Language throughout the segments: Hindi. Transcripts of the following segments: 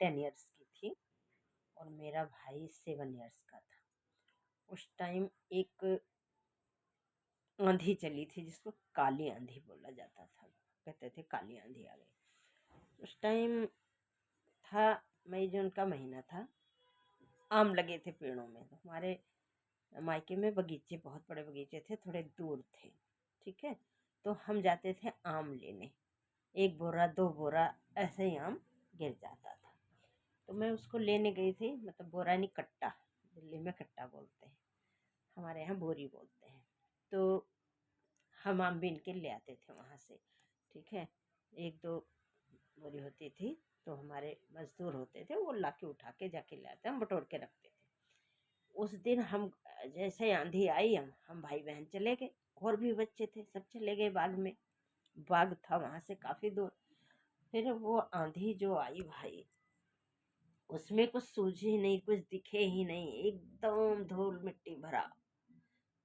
10 इयर्स की थी और मेरा भाई 7 इयर्स का था। उस टाइम एक आंधी चली थी जिसको काली आंधी बोला जाता था, कहते थे काली आंधी आ गई। उस टाइम था मई जून का महीना था, आम लगे थे पेड़ों में। तो हमारे मायके में बगीचे, बहुत बड़े बगीचे थे, थोड़े दूर थे, ठीक है। तो हम जाते थे आम लेने, 1 बोरा 2 बोरा ऐसे ही आम गिर जाता था। तो मैं उसको लेने गई थी, मतलब बोरा नहीं, कट्टा, दिल्ली में कट्टा बोलते हैं, हमारे यहाँ बोरी बोलते हैं। तो हम आम बीन के ले आते थे वहाँ से, ठीक है। 1-2 बोरी होती थी, तो हमारे मजदूर होते थे, वो ला के उठा के जाके ले आते, हम बटोर के रखते थे। उस दिन हम जैसे आंधी आई, हम भाई बहन चले गए, और भी बच्चे थे, सब चले गए बाग में। बाग था वहाँ से काफ़ी दूर। फिर वो आंधी जो आई भाई, उसमें कुछ सूझे ही नहीं, कुछ दिखे ही नहीं, एकदम धूल मिट्टी भरा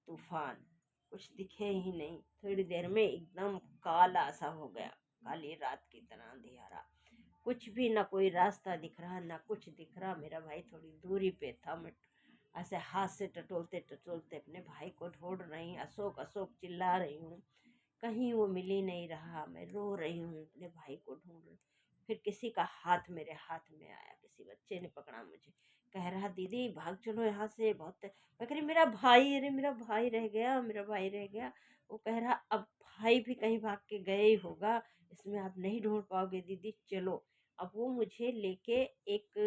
तूफान, कुछ दिखे ही नहीं। थोड़ी देर में एकदम काला सा हो गया, काली रात की तरह अंधियारा, कुछ भी ना, कोई रास्ता दिख रहा ना कुछ दिख रहा। मेरा भाई थोड़ी दूरी पे था, मैं ऐसे हाथ से टटोलते टटोलते अपने भाई को ढूंढ रही, अशोक अशोक चिल्ला रही हूँ, कहीं वो मिल ही नहीं रहा। मैं रो रही हूँ, अपने भाई को ढूंढ रही। फिर किसी का हाथ मेरे हाथ में आया, किसी बच्चे ने पकड़ा मुझे, कह रहा दीदी भाग चलो यहाँ से, बहुत। मैं कह रही मेरा भाई, अरे मेरा भाई रह गया, मेरा भाई रह गया। वो कह रहा अब भाई भी कहीं भाग के गए ही होगा, इसमें आप नहीं ढूंढ पाओगे दीदी, चलो। अब वो मुझे लेके एक,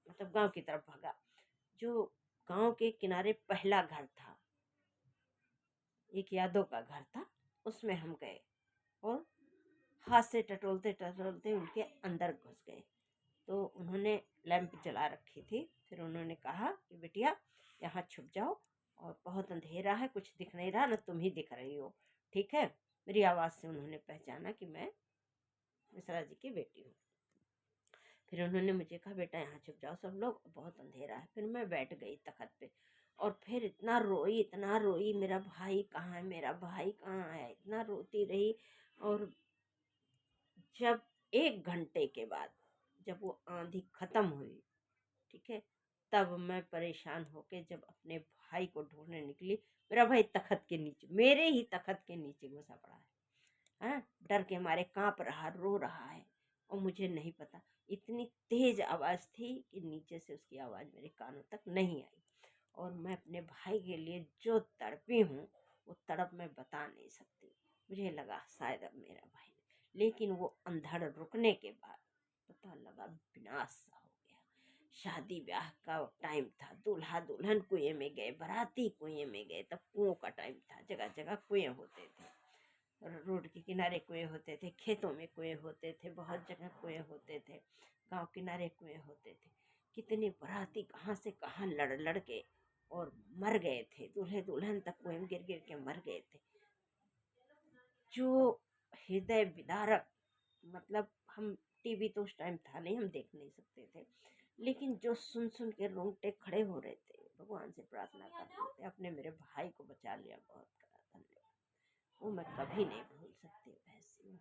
मतलब गांव की तरफ भागा। जो गांव के किनारे पहला घर था, एक यादव का घर था, उसमें हम गए और हाथ से टटोलते टटोलते उनके अंदर घुस गए। तो उन्होंने लैंप जला रखी थी। फिर उन्होंने कहा कि बिटिया यहाँ छुप जाओ, और बहुत अंधेरा है, कुछ दिख नहीं रहा, ना तुम ही दिख रही हो, ठीक है। मेरी आवाज़ से उन्होंने पहचाना कि मैं मिश्रा जी की बेटी हूँ। फिर उन्होंने मुझे कहा बेटा यहाँ छुप जाओ सब लोग, बहुत अंधेरा है। फिर मैं बैठ गई तखत पे, और फिर इतना रोई, मेरा भाई कहाँ है, मेरा भाई कहाँ है, इतना रोती रही। और जब 1 घंटे के बाद जब वो आंधी खत्म हुई, ठीक है, तब मैं परेशान होके जब अपने भाई को ढूंढने निकली, मेरा भाई तखत के नीचे, मेरे ही तखत के नीचे घुसा पड़ा है। हाँ, डर के मारे कांप रहा, रो रहा है, और मुझे नहीं पता। इतनी तेज आवाज़ थी कि नीचे से उसकी आवाज़ मेरे कानों तक नहीं आई। और मैं अपने भाई के लिए जो तड़पी हूँ, वो तड़प मैं बता नहीं सकती। मुझे लगा शायद अब मेरा भाई, लेकिन वो अंधड़ रुकने के बाद पता लगा विनाश सा हो गया। शादी ब्याह का टाइम था, दूल्हा दुल्हन कुएं में गए, बाराती कुएं में गए, तब कुओं का टाइम था, जगह जगह कुएं होते थे, रोड के किनारे कुएं होते थे, खेतों में कुएं होते थे, बहुत जगह कुएं होते थे, गांव किनारे कुएं होते थे। कितने बाराती कहाँ से कहाँ लड़ लड़ के और मर गए थे, दूल्हे दुल्हन तक कुएं में गिर गिर के मर गए थे। जो हृदय विदारक, मतलब हम, टीवी तो उस टाइम था नहीं, हम देख नहीं सकते थे, लेकिन जो सुन सुन के रोंगटे खड़े हो रहे थे, भगवान से प्रार्थना कर रहे थे, अपने मेरे भाई को बचा लिया, बहुत करा, धन्यवाद। वो मैं कभी नहीं भूल सकती वैसी।